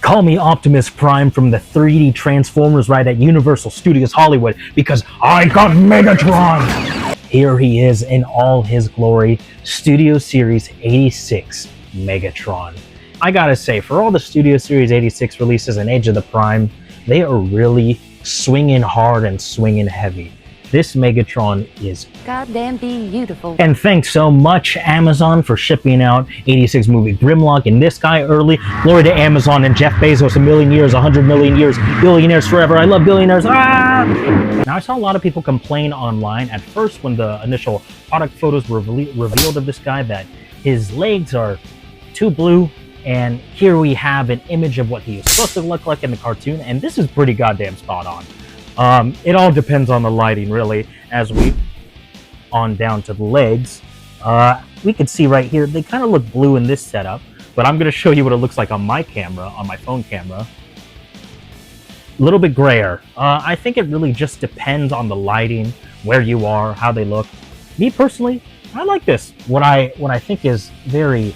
Call me Optimus Prime from the 3D Transformers ride at Universal Studios Hollywood because I got Megatron! Here he is in all his glory, Studio Series 86 Megatron. I gotta say, for all the Studio Series 86 releases in Age of the Prime, they are really swinging hard and swinging heavy. This Megatron is goddamn beautiful. And thanks so much, Amazon, for shipping out 86 movie Grimlock and this guy early. Glory to Amazon and Jeff Bezos, a million years, 100 million years, billionaires forever. I love billionaires. Ah! Now, I saw a lot of people complain online at first when the initial product photos were revealed of this guy that his legs are too blue. And here we have an image of what he was supposed to look like in the cartoon, and this is pretty goddamn spot on. It all depends on the lighting, really. As we on down to the legs, we can see right here, they kind of look blue in this setup, but I'm going to show you what it looks like on my camera, on my phone camera. A little bit grayer. I think it really just depends on the lighting, where you are, how they look. Me personally, I like this. What I think is very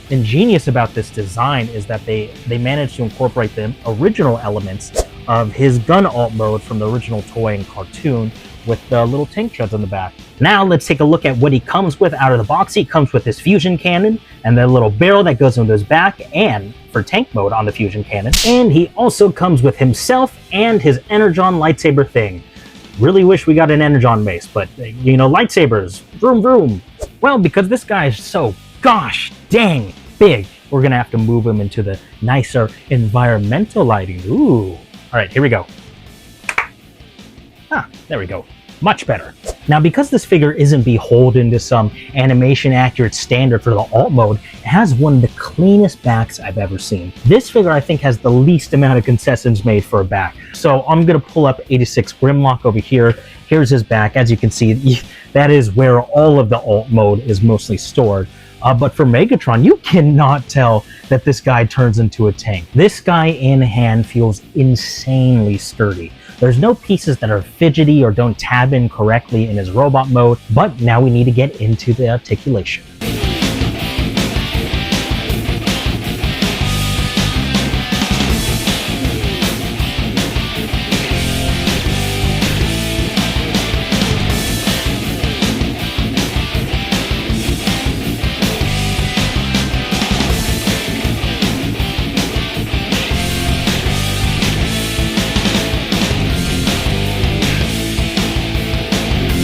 ingenious about this design is that they managed to incorporate the original elements of his gun alt mode from the original toy and cartoon with the little tank treads on the back. Now let's take a look at what he comes with out of the box. He comes with his fusion cannon and the little barrel that goes into his back and for tank mode on the fusion cannon. And he also comes with himself and his Energon lightsaber thing. Really wish we got an Energon mace, but you know, lightsabers, vroom vroom. Well, because this guy is so gosh dang big, we're gonna have to move him into the nicer environmental lighting. Ooh. All right, here we go. There we go. Much better. Now, because this figure isn't beholden to some animation accurate standard for the alt mode, it has one of the cleanest backs I've ever seen. This figure, I think, has the least amount of concessions made for a back. So I'm gonna pull up 86 Grimlock over here. Here's his back. As you can see, that is where all of the alt mode is mostly stored. But for Megatron, you cannot tell that this guy turns into a tank. This guy in hand feels insanely sturdy. There's no pieces that are fidgety or don't tab in correctly in his robot mode, but now we need to get into the articulation.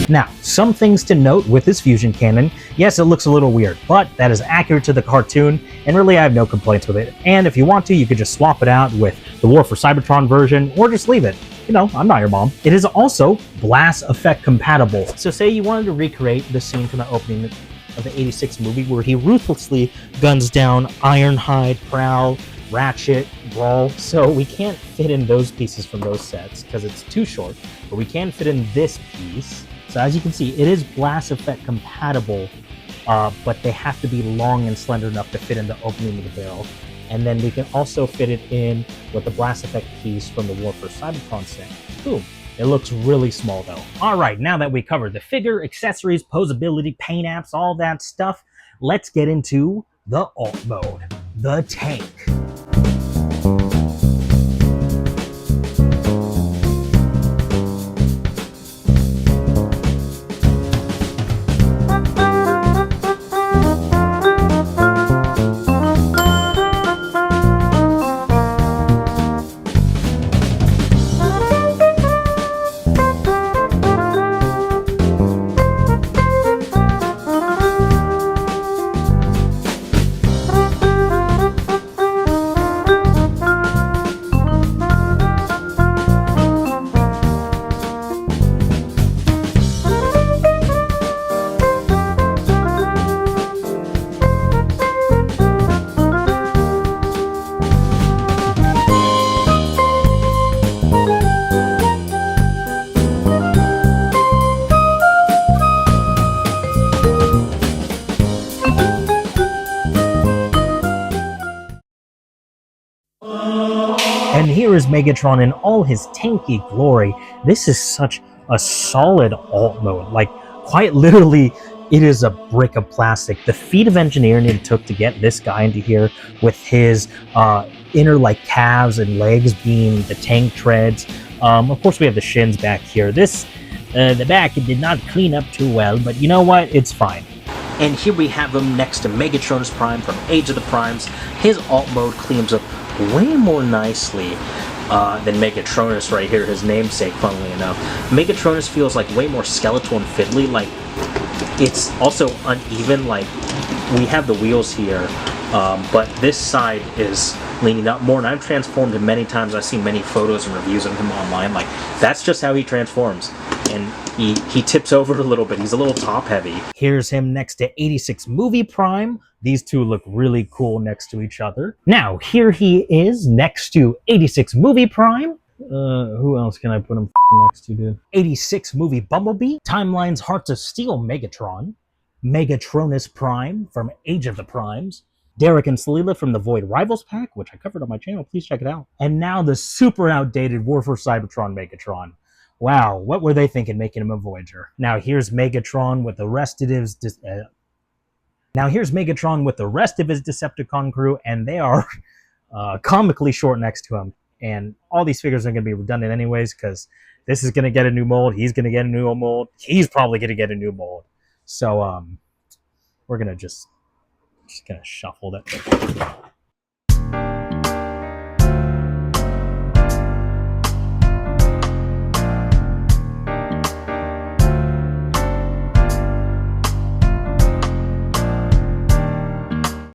Now, some things to note with this fusion cannon. Yes, it looks a little weird, but that is accurate to the cartoon, and really I have no complaints with it. And if you want to, you could just swap it out with the War for Cybertron version, or just leave it. You know, I'm not your mom. It is also blast effect compatible. So say you wanted to recreate the scene from the opening of the 86 movie where he ruthlessly guns down Ironhide, Prowl, Ratchet, Brawl. So we can't fit in those pieces from those sets because it's too short, but we can fit in this piece. So as you can see, it is blast effect compatible, but they have to be long and slender enough to fit in the opening of the barrel. And then we can also fit it in with the blast effect piece from the War for Cybertron set. Boom. It looks really small though. All right, now that we covered the figure, accessories, posability, paint apps, all that stuff, let's get into the alt mode, the tank. And here is Megatron in all his tanky glory. This is such a solid alt mode. Like, quite literally, It is a brick of plastic. The feat of engineering it took to get this guy into here with his inner like calves and legs being the tank treads. Of course, we have the shins back here. The back, it did not clean up too well, but you know what? It's fine. And here we have him next to Megatronus Prime from Age of the Primes. His alt mode cleans up way more nicely than Megatronus right here, his namesake, funnily enough. Megatronus feels like way more skeletal and fiddly, like it's also uneven, like we have the wheels here, but this side is leaning up more, and I've transformed him many times. I've seen many photos and reviews of him online, like that's just how he transforms, and he tips over a little bit. He's a little top heavy. Here's him next to 86 Movie Prime. These two look really cool next to each other. Now here he is next to 86 Movie Prime. Who else can I put him next to, dude? 86 Movie Bumblebee, Timeline's Hearts of Steel Megatron, Megatronus Prime from Age of the Primes, Derek and Salila from the Void Rivals pack, which I covered on my channel, please check it out. And now the super outdated War for Cybertron Megatron. Wow, what were they thinking making him a Voyager? Now here's Megatron with the rest of his Decepticon crew, and they are comically short next to him. And all these figures are going to be redundant anyways, because this is going to get a new mold, he's going to get a new mold, he's probably going to get a new mold. So we're going to just going to shuffle that.